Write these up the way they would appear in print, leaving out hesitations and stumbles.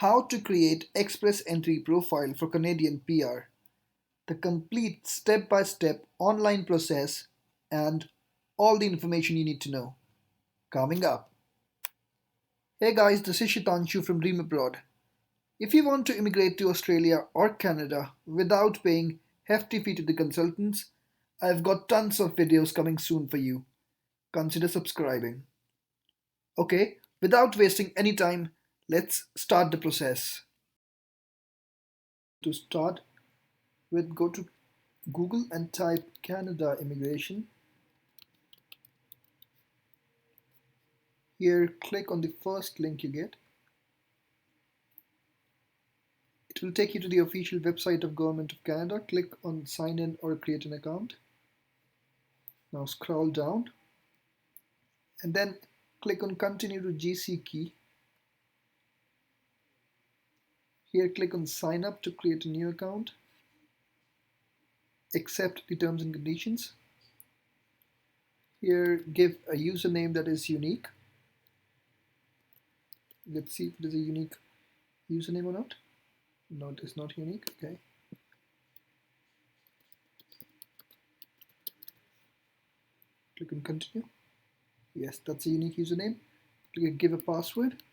How to create express entry profile for Canadian PR. The complete step-by-step online process and all the information you need to know. Coming up. Hey guys, this is Shitanshu from Dream Abroad. If you want to immigrate to Australia or Canada without paying hefty fee to the consultants, I've got tons of videos coming soon for you. Consider subscribing. Okay, without wasting any time, let's start the process. To start with, go to Google and type Canada immigration. Here, click on the first link you get. It will take you to the official website of Government of Canada. Click on sign in or create an account. Now scroll down and then click on continue to GC key. Here click on sign up to create a new account. Accept the terms and conditions. Here give a username that is unique. Let's see if it is a unique username or not. No, it is not unique. Okay. Click on continue. Yes, that's a unique username. Click give a password.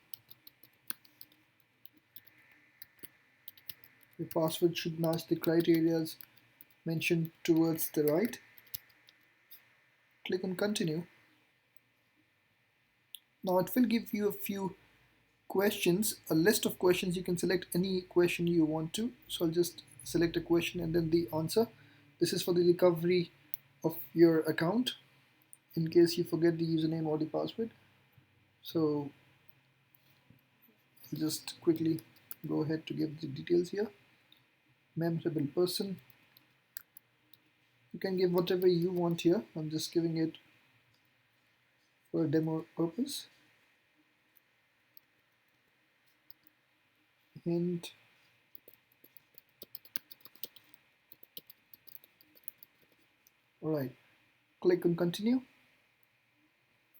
The password should match the criteria mentioned towards the right. Click on continue. Now it will give you a few questions, a list of questions. You can select any question you want to. So I'll just select a question and then the answer. This is for the recovery of your account in case you forget the username or the password. So I'll just quickly go ahead to give the details here. Memorable person. You can give whatever you want here. I'm just giving it for a demo purpose. And alright, click on continue.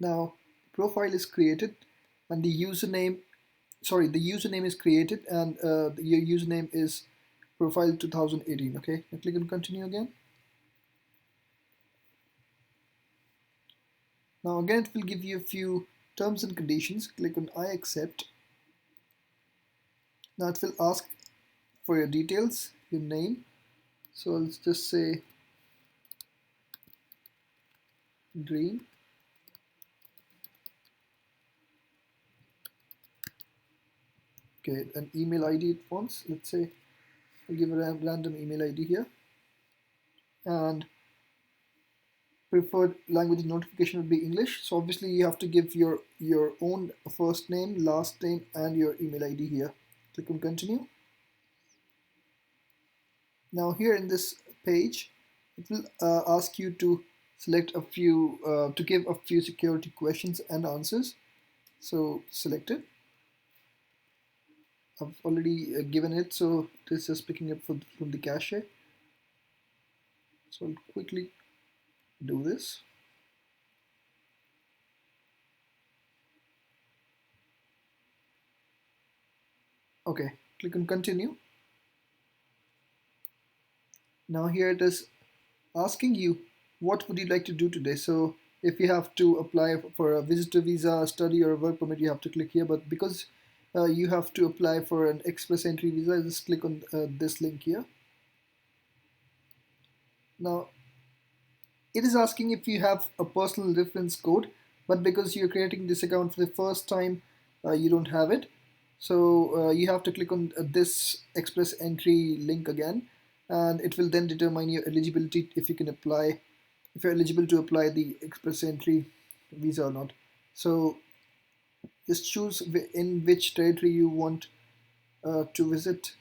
Now profile is created and the username is created and your username is profile 2018. Okay, now click on continue again. Now again it will give you a few terms and conditions. Click on I accept. Now it will ask for your details, your name. So let's just say Dream. Okay, an email ID it wants. Let's say I'll give a random email ID here. And preferred language notification would be English. So obviously you have to give your own first name, last name, and your email ID here. Click on continue. Now here in this page, it will ask you to select a few, to give a few security questions and answers. So select it. I've already given it, so it is just picking up from the cache. So I'll quickly do this. Okay, click on continue. Now here it is asking you what would you like to do today. So if you have to apply for a visitor visa, study, or a work permit, you have to click here. But because you have to apply for an express entry visa, just click on this link here. Now it is asking if you have a personal reference code, but because you're creating this account for the first time, you don't have it. So you have to click on this express entry link again, and it will then determine your eligibility if you can apply, if you're eligible to apply the express entry visa or not. So just choose in which territory you want to visit.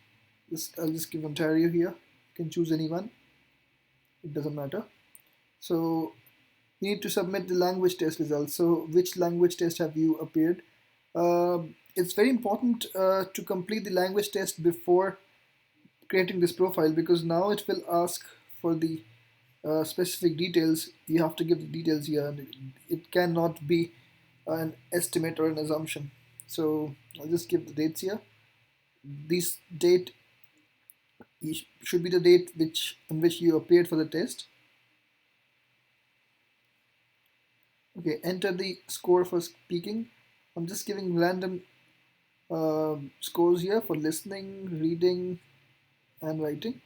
I'll just give Ontario here. You can choose any one. It doesn't matter. So you need to submit the language test results. So which language test have you appeared? It's very important to complete the language test before creating this profile, because now it will ask for the specific details. You have to give the details here, and it cannot be an estimate or an assumption. So I'll just give the dates here. This date should be the date which on which you appeared for the test. Okay, enter the score for speaking. I'm just giving random scores here for listening, reading, and writing.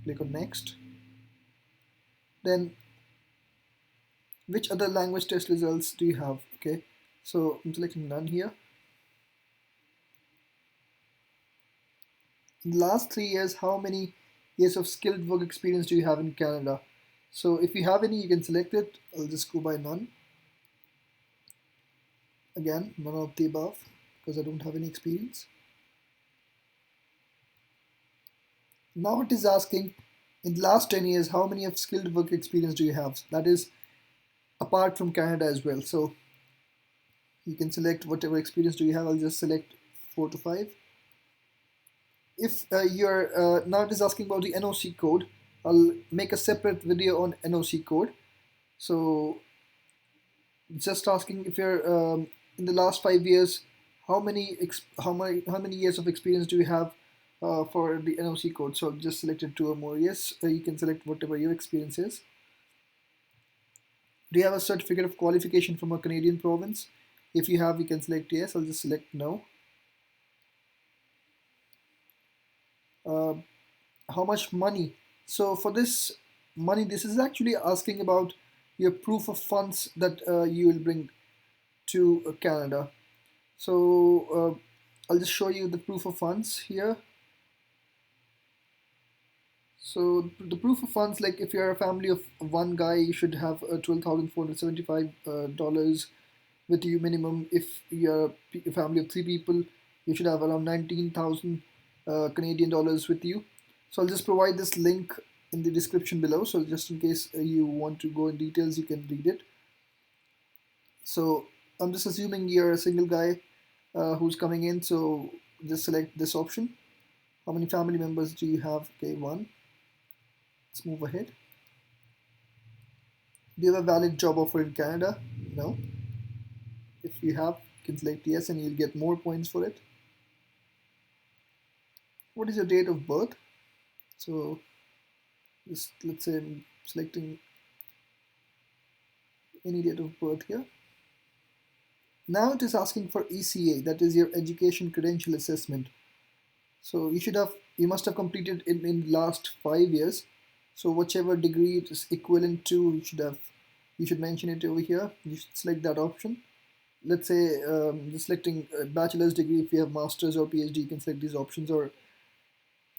Click on next. Then, which other language test results do you have? Okay, so I'm selecting none here. In the last 3 years, how many years of skilled work experience do you have in Canada? So if you have any, you can select it. I'll just go by none. Again, none of the above because I don't have any experience. Now it is asking, in the last 10 years, how many of skilled work experience do you have? That is apart from Canada as well. So you can select whatever experience do you have. I'll just select 4 to 5. If you're now it is asking about the NOC code, I'll make a separate video on NOC code. So just asking if you're in the last 5 years, how many years of experience do you have for the NOC code? So I've just selected 2 or more years. You can select whatever your experience is. Do you have a certificate of qualification from a Canadian province? If you have, you can select yes. I'll just select no. Uh, how much money? So for this money, this is actually asking about your proof of funds that you will bring to Canada. So I'll just show you the proof of funds here. So the proof of funds, like if you're a family of one guy, you should have $12,475 with you minimum. If you're a family of 3 people, you should have around 19,000 Canadian dollars with you. So I'll just provide this link in the description below. So just in case you want to go in details, you can read it. So I'm just assuming you're a single guy who's coming in. So just select this option. How many family members do you have? Okay, one. Let's move ahead. Do you have a valid job offer in Canada? No. If you have, you can select yes and you'll get more points for it. What is your date of birth? So just let's say I'm selecting any date of birth here. Now it is asking for ECA, that is your education credential assessment. So you must have completed in last 5 years. So whichever degree it is equivalent to, you should mention it over here. You should select that option. Let's say just selecting a bachelor's degree. If you have master's or PhD, you can select these options or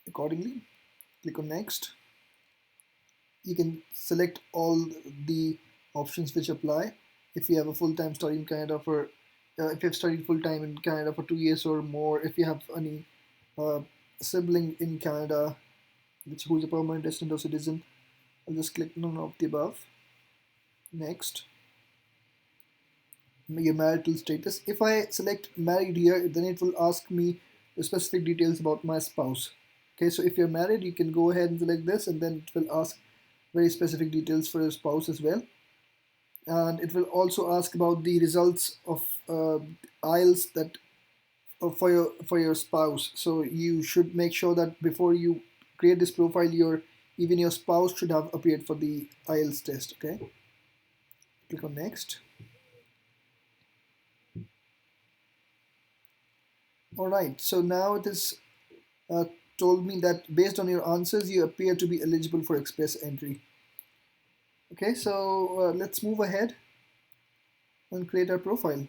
accordingly. Click on next. You can select all the options which apply. If you have a full-time study in Canada for if you have studied full-time in Canada for 2 years or more, if you have any uh, sibling in Canada who is a permanent resident or citizen, I'll just click none of the above. Next, your marital status. If I select married here, then it will ask me the specific details about my spouse. Okay, so if you're married, you can go ahead and select this, and then it will ask very specific details for your spouse as well. And it will also ask about the results of IELTS that for your spouse. So you should make sure that before you create this profile, even your spouse should have appeared for the IELTS test. Okay, click on next. All right, so now it is uh, told me that based on your answers, you appear to be eligible for express entry. Okay, so let's move ahead and create our profile.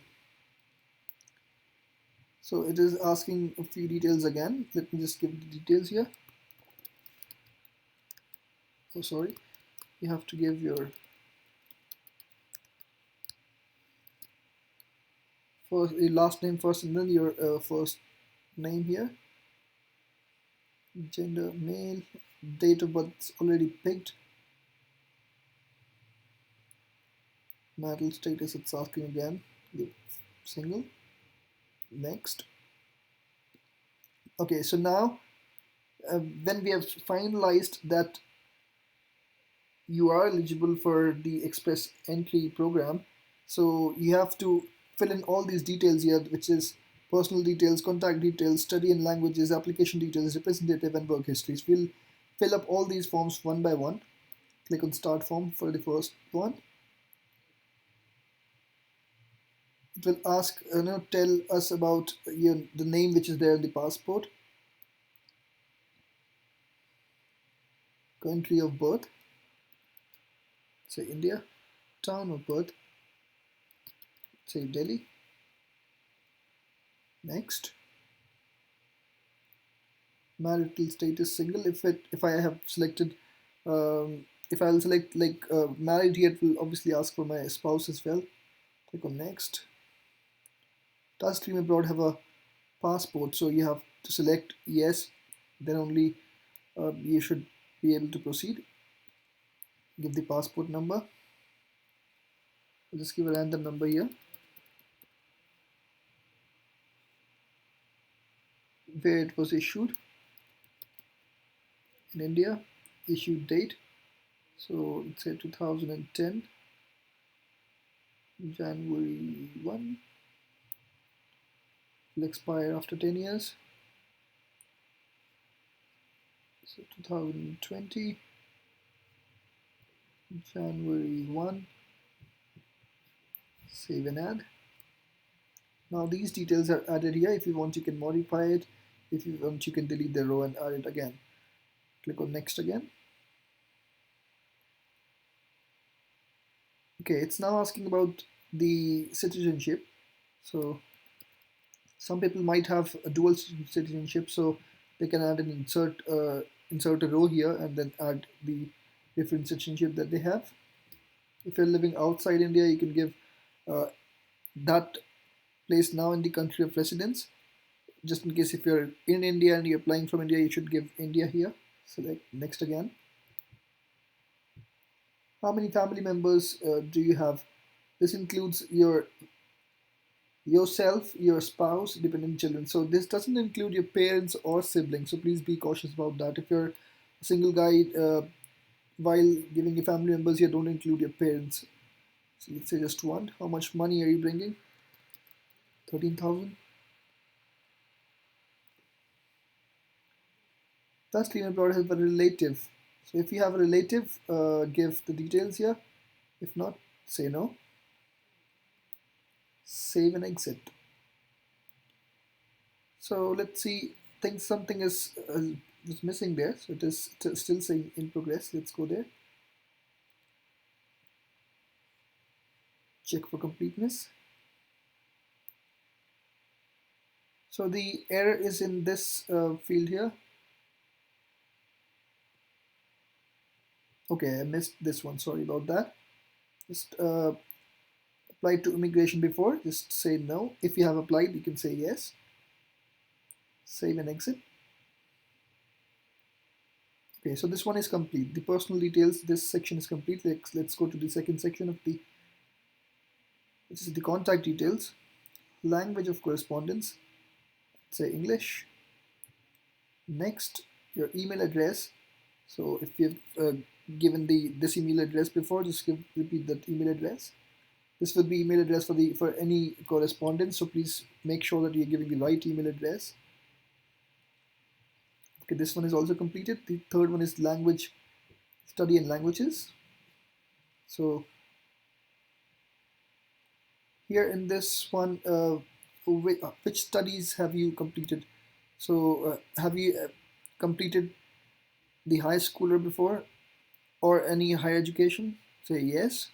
So it is asking a few details again. Let me just give the details here. Oh, sorry. You have to give your your last name first and then your first name here. Gender male. Date of birth already picked. Marital status it's asking again. Single. Next. Okay, so now when we have finalized that you are eligible for the express entry program, so you have to fill in all these details here, which is personal details, contact details, study and languages, application details, representative, and work histories. We'll fill up all these forms one by one. Click on start form for the first one. It will ask, tell us about the name which is there in the passport, country of birth, say India, town of birth, say Delhi. Next, marital status single. If I have selected, if I'll select like married here, it will obviously ask for my spouse as well. Click on next. Does stream abroad have a passport? So you have to select yes, then only you should be able to proceed. Give the passport number. I'll just give a random number here. Where it was issued in India, issued date. So let's say 2010, January 1. Will expire after 10 years. So 2020, January 1. Save and add. Now these details are added here. If you want, you can modify it. If you want, you can delete the row and add it again. Click on next again. Okay, it's now asking about the citizenship. So some people might have a dual citizenship, so they can add an insert a row here and then add the different citizenship that they have. If you're living outside India, you can give that place now in the country of residence. Just in case if you're in India and you're applying from India, you should give India here. Select next again. How many family members do you have? This includes yourself, your spouse, dependent children. So this doesn't include your parents or siblings. So please be cautious about that. If you're a single guy, while giving your family members here, don't include your parents. So let's say just one. How much money are you bringing? 13,000. Does clean abroad have a relative? So if you have a relative, give the details here. If not, say no. Save and exit. So let's see. Think something is missing there. So it is still saying in progress. Let's go there. Check for completeness. So the error is in this field here. Okay, I missed this one. Sorry about that. Just applied to immigration before. Just say no. If you have applied, you can say yes. Save and exit. Okay, so this one is complete. The personal details, this section is complete. Let's go to the second section of which is the contact details. Language of correspondence, say English. Next, your email address. So if you've given this email address before, just repeat that email address. This will be email address for any correspondence. So please make sure that you're giving the right email address. Okay, this one is also completed. The third one is language, study and languages. So here in this one, which studies have you completed? So have you completed the high schooler before or any higher education? Say yes.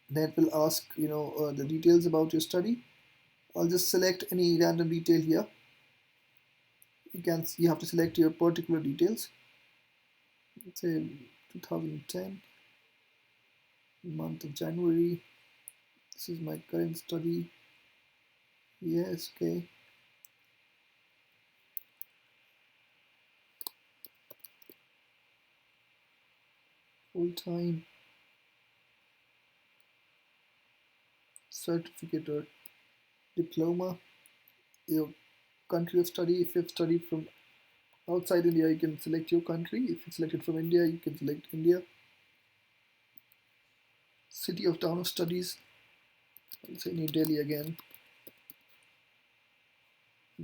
Then it will ask the details about your study. I'll just select any random detail here. You have to select your particular details. Let's say 2010, month of January. This is my current study. Yes, okay. Full time. Certificate or diploma. Your country of study. If you've studied from outside India, you can select your country. If you selected from India, you can select India. City of town of studies. I'll say New Delhi again.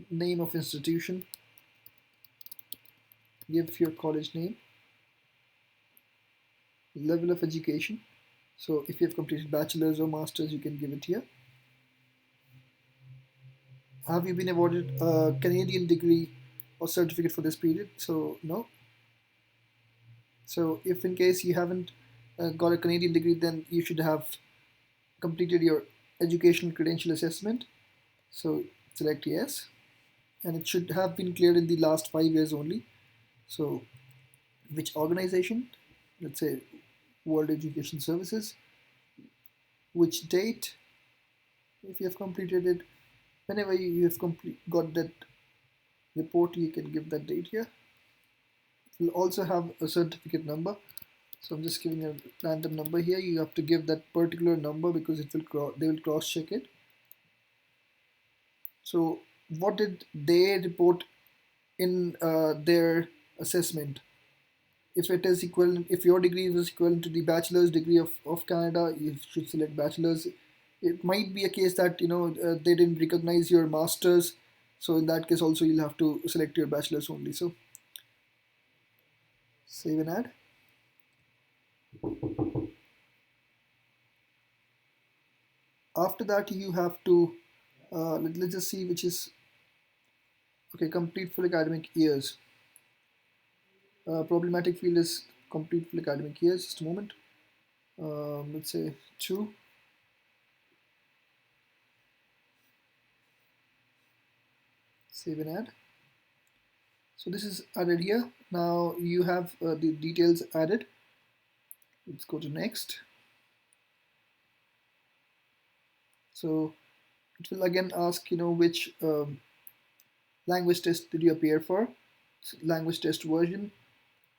name of institution, give your college name, level of education. So if you have completed bachelor's or master's, you can give it here. Have you been awarded a Canadian degree or certificate for this period? So no. So if in case you haven't got a Canadian degree, then you should have completed your educational credential assessment. So select yes, and it should have been cleared in the last 5 years only. So which organization? Let's say World Education Services. Which date? If you have completed it, whenever you have got that report, you can give that date here. It will also have a certificate number. So I'm just giving a random number here. You have to give that particular number because it will they will cross check it. So what did they report in their assessment? If it is equivalent, if your degree is equivalent to the bachelor's degree of Canada, you should select bachelor's. It might be a case that they didn't recognize your master's, so in that case also you'll have to select your bachelor's only. So save and add. After that you have to let's just see which is okay. Complete full academic years. Problematic field is complete full academic years. Just a moment. Let's say 2. Save and add. So this is added here. Now you have the details added. Let's go to next. So it will again ask which language test did you appear for. So language test version,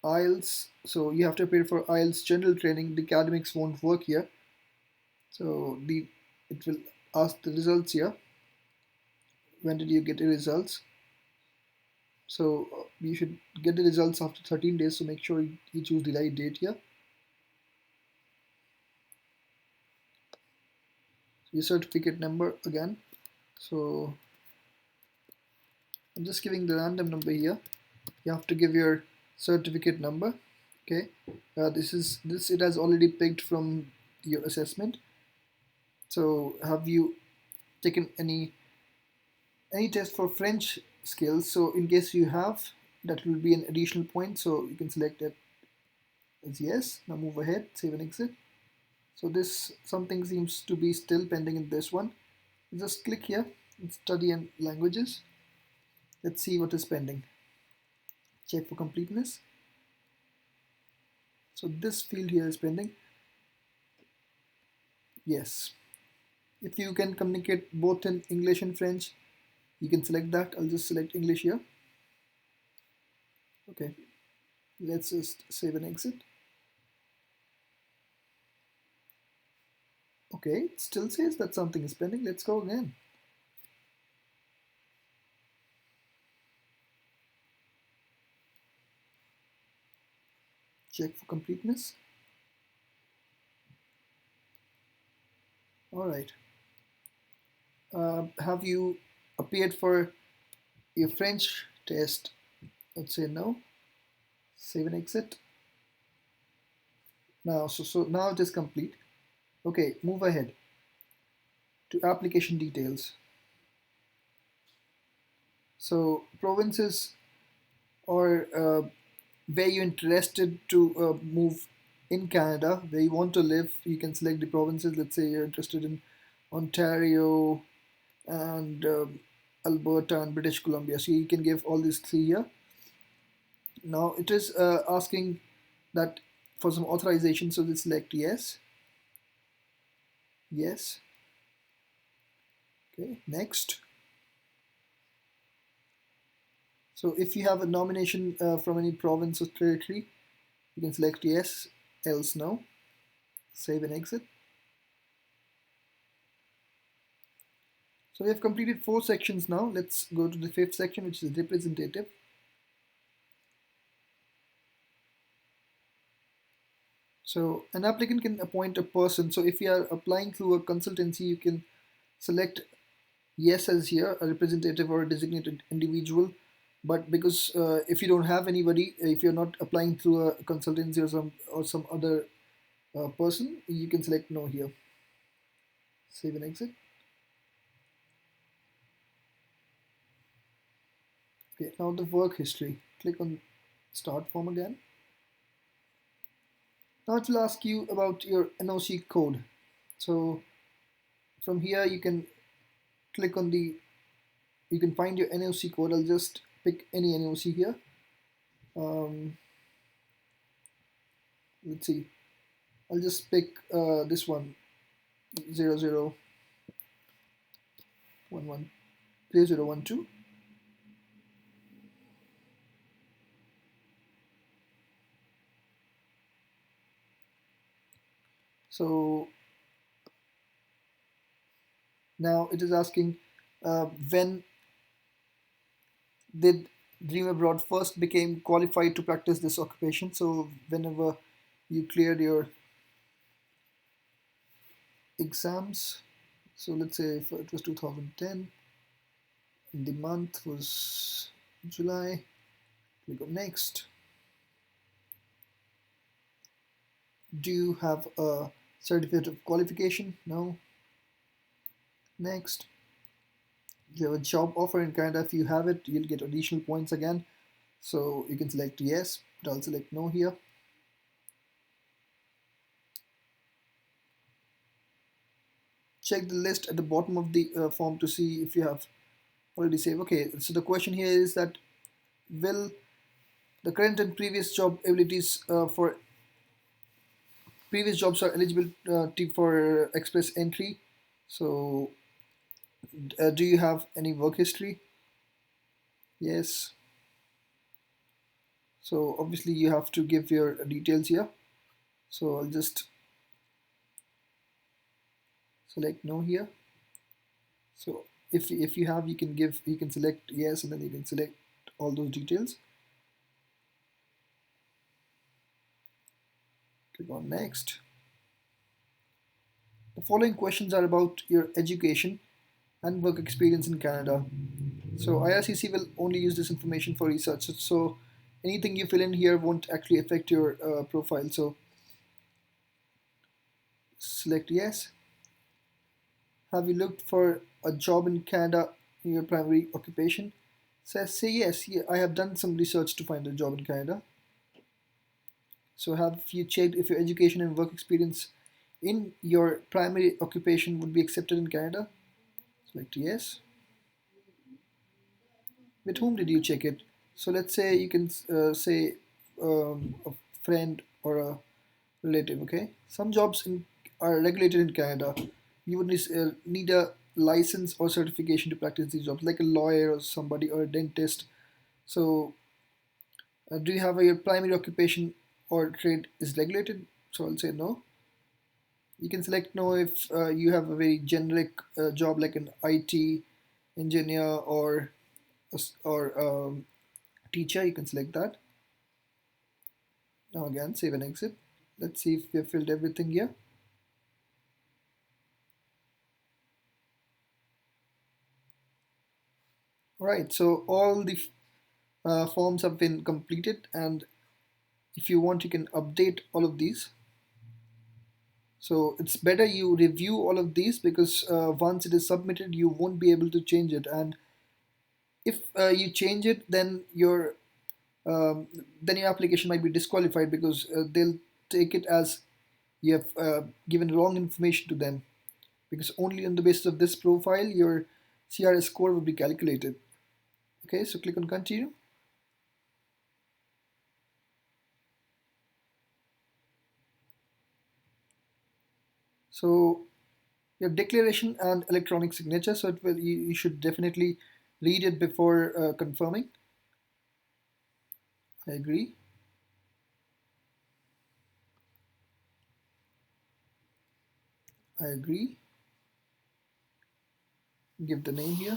IELTS. So you have to appear for IELTS general training. The academics won't work here. So it will ask the results here. When did you get the results? So you should get the results after 13 days. So make sure you choose the right date here. Your certificate number again. So I'm just giving the random number here. You have to give your certificate number. Okay, this it has already picked from your assessment. So have you taken any test for French skills? So in case you have, that will be an additional point. So you can select that as yes. Now move ahead, save and exit. So this something seems to be still pending in this one. Just click here, study and languages. Let's see what is pending. Check for completeness. So this field here is pending. Yes. If you can communicate both in English and French, you can select that. I'll just select English here. Okay. Let's just save and exit. Okay, it still says that something is pending. Let's go again. Check for completeness. All right. Have you appeared for your French test? Let's say no. Save and exit. Now, so now it is complete. Okay, move ahead to application details. So provinces or where you're interested to move in Canada, where you want to live, you can select the provinces. Let's say you're interested in Ontario and Alberta and British Columbia. So you can give all these 3 here. Now it is asking that for some authorization, so we select yes, yes. Okay, next. So if you have a nomination from any province or territory, you can select yes, else no. Save and exit. So we have completed 4 sections now. Let's go to the 5th section, which is representative. So an applicant can appoint a person. So if you are applying through a consultancy, you can select Yes as here, a representative or a designated individual. But because if you don't have anybody, if you're not applying through a consultancy or some other person, you can select no here. Save and exit. Okay, now the work history. Click on start form again. Now it will ask you about your NOC code. So from here you can click on the, you can find your NOC code. I'll just pick any NOC here. Um, let's see. I'll just pick this one, 0011 So now it is asking when did Dream Abroad first became qualified to practice this occupation. So whenever you cleared your exams, so let's say if it was 2010, the month was July, we go next. Do you have a certificate of qualification? No. Next. Do you have a job offer in Canada? If you have it, you'll get additional points again. So you can select yes, but I'll select no here. Check the list at the bottom of the form to see if you have already saved. Okay, so the question here is that will the current and previous job abilities for previous jobs are eligible for express entry. So do you have any work history? Yes. So obviously you have to give your details here. So I'll just select no here. So if you have, you can select yes, and then you can select all those details. Click on next. The following questions are about your education and work experience in Canada. So IRCC will only use this information for research. So anything you fill in here won't actually affect your profile. So select yes. Have you looked for a job in Canada in your primary occupation? Say yes. Yeah, I have done some research to find a job in Canada. So have you checked if your education and work experience in your primary occupation would be accepted in Canada? Select yes. With whom did you check it? So let's say you can say a friend or a relative. Okay, some jobs are regulated in Canada. You would need a license or certification to practice these jobs, like a lawyer or somebody or a dentist. So do you have your primary occupation or trade is regulated? So I'll say no. You can select no if you have a very generic job like an IT engineer or teacher. You can select that. Now again, save and exit. Let's see if we have filled everything here. Alright, so all the forms have been completed, and if you want you can update all of these. So it's better you review all of these because once it is submitted you won't be able to change it, and if you change it um, then your application might be disqualified because they'll take it as you have given wrong information to them, because only on the basis of this profile your CRS score will be calculated. Okay, so click on continue. So your declaration and electronic signature, so you should definitely read it before confirming. I agree. I agree. Give the name here.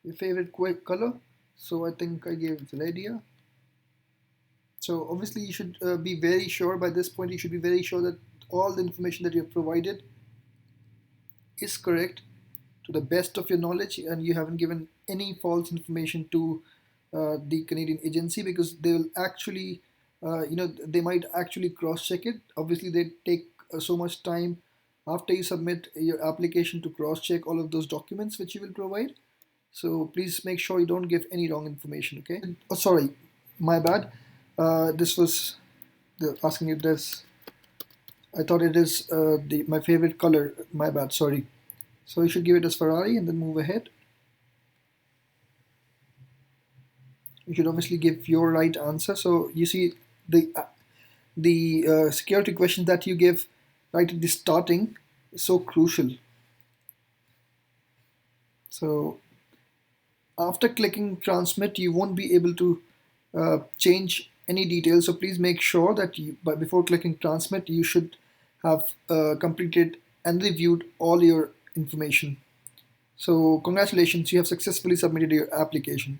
Your favorite color, so I think I gave red here. So obviously you should be very sure by this point, you should be very sure that all the information that you have provided is correct to the best of your knowledge, and you haven't given any false information to the Canadian agency, because they will actually, they might actually cross check it. Obviously, they take so much time after you submit your application to cross check all of those documents which you will provide. So please make sure you don't give any wrong information, okay? Oh, sorry, my bad. This was asking if there's, I thought it is my favorite color. My bad, sorry. So you should give it as Ferrari and then move ahead. You should obviously give your right answer. So you see the security questions that you give right at the starting is so crucial. So after clicking transmit, you won't be able to change any details. So please make sure that but before clicking transmit, you should have completed and reviewed all your information. So congratulations, you have successfully submitted your application.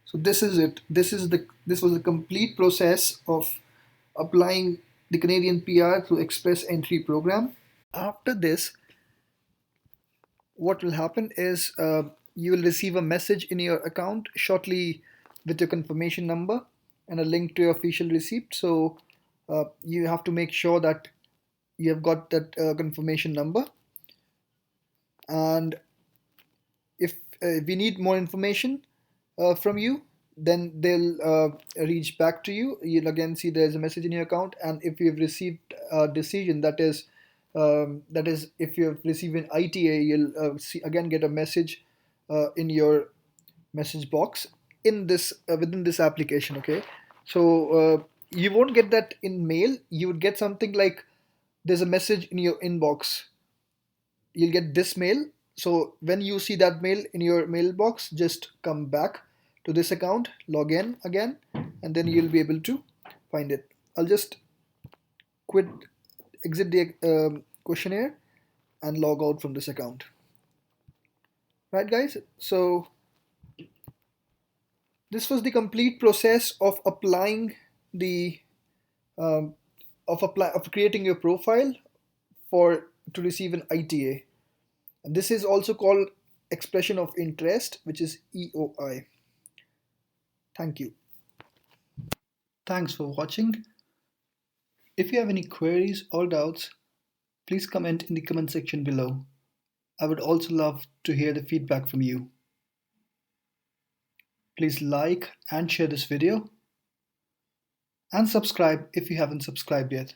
So this is it. This was the complete process of applying the Canadian PR through Express Entry program. After this, what will happen is you will receive a message in your account shortly with your confirmation number and a link to your official receipt. So you have to make sure that you have got that confirmation number. And if we need more information from you, then they'll reach back to you. You'll again see there's a message in your account, and if you've received a decision, that is if you have received an ITA, you'll again get a message in your message box in this within this application. Okay, so you won't get that in mail. You would get something like there's a message in your inbox. You'll get this mail. So when you see that mail in your mailbox, just come back to this account, log in again, and then you'll be able to find it. I'll just quit, exit the questionnaire and log out from this account. Right, guys? So this was the complete process of applying the of creating your profile for to receive an ITA. And this is also called expression of interest, which is EOI. Thank you. Thanks for watching. If you have any queries or doubts, please comment in the comment section below. I would also love to hear the feedback from you. Please like and share this video and subscribe if you haven't subscribed yet.